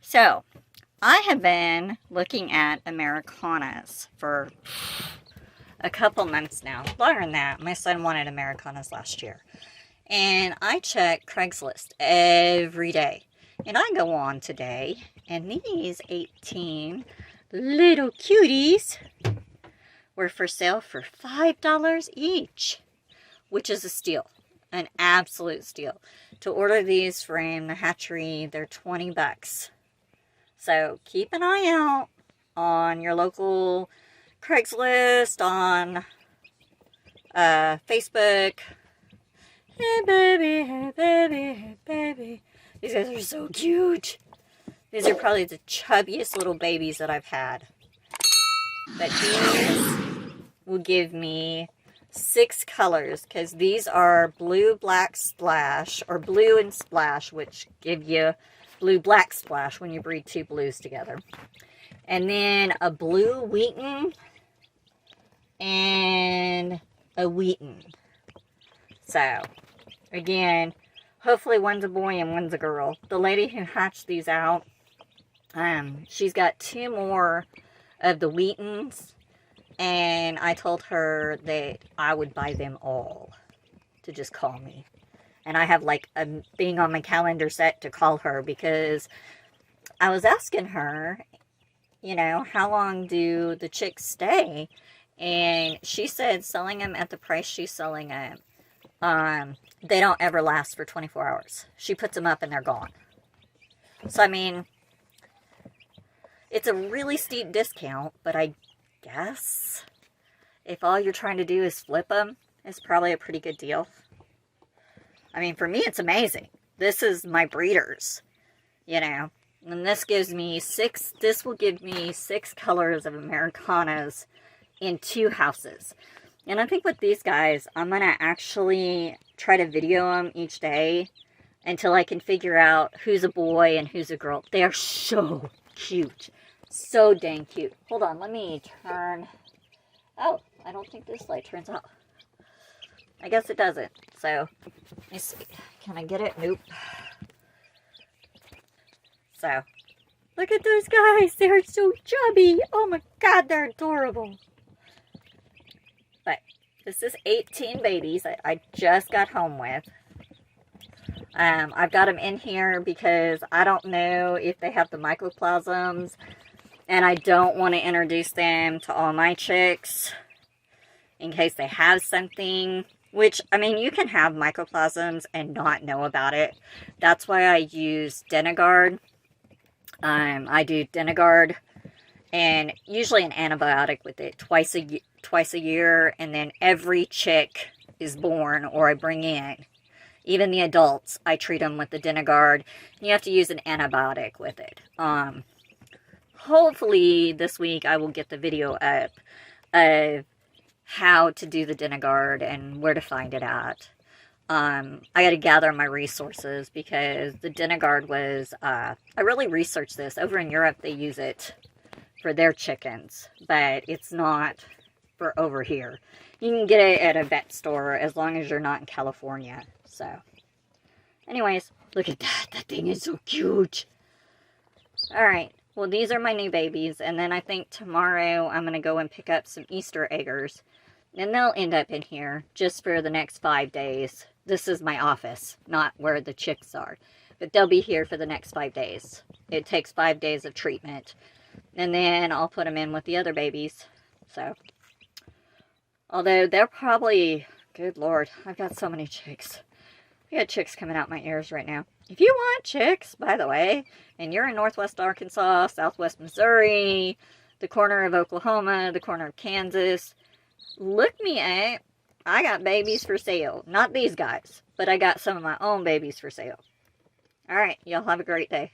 So, I have been looking at Ameraucanas for a couple months now. Longer than that. My son wanted Ameraucanas last year. And I check Craigslist every day. And I go on today, and these 18 little cuties were for sale for $5 each, which is a steal. An absolute steal. To order these from the Hatchery, they're 20 bucks. So keep an eye out on your local Craigslist, on Facebook. Hey baby, hey baby, hey baby. These guys are so cute. These are probably the chubbiest little babies that I've had. But these will give me 6 colors, because these are blue, black, splash, or blue and splash, which give you blue, black splash when you breed 2 blues together. And then a blue Wheaton and a Wheaton. So, again, hopefully one's a boy and one's a girl. The lady who hatched these out, she's got 2 more of the Wheatons, and I told her that I would buy them all to just call me. And I have like a thing on my calendar set to call her, because I was asking her, you know, how long do the chicks stay? And she said selling them at the price she's selling them, they don't ever last for 24 hours. She puts them up and they're gone. So, I mean, it's a really steep discount, but I guess if all you're trying to do is flip them, it's probably a pretty good deal. I mean, for me, it's amazing. This is my breeders, you know. And this gives me 6, this will give me 6 colors of Ameraucanas in 2 houses. And I think with these guys, I'm going to actually try to video them each day until I can figure out who's a boy and who's a girl. They are so cute. So dang cute. Hold on, let me turn. Oh, I don't think this light turns out. I guess it doesn't. So, let me see. Can I get it? Nope. So, look at those guys. They're so chubby. Oh my god, they're adorable. But this is 18 babies I just got home with. I've got them in here because I don't know if they have the mychoplasms, and I don't want to introduce them to all my chicks in case they have something. Which, I mean, you can have mychoplasms and not know about it. That's why I use Denagard. I do Denagard and usually an antibiotic with it twice a year, and then every chick is born or I bring in, even the adults, I treat them with the Denagard. You have to use an antibiotic with it. Hopefully this week I will get the video up of how to do the Denagard and where to find it at. I got to gather my resources, because the Denagard was, I really researched this. Over in Europe, they use it for their chickens, but it's not for over here. You can get it at a vet store as long as you're not in California. So, anyways, look at that. That thing is so cute. Alright, well, these are my new babies, and then I think tomorrow I'm going to go and pick up some Easter eggers. And they'll end up in here just for the next 5 days. This is my office, not where the chicks are. But they'll be here for the next 5 days. It takes 5 days of treatment. And then I'll put them in with the other babies. So, although they're probably, good lord, I've got so many chicks. I got chicks coming out my ears right now. If you want chicks, by the way, and you're in Northwest Arkansas, Southwest Missouri, the corner of Oklahoma, the corner of Kansas, look me up. I got babies for sale. Not these guys, but I got some of my own babies for sale. Alright, y'all have a great day.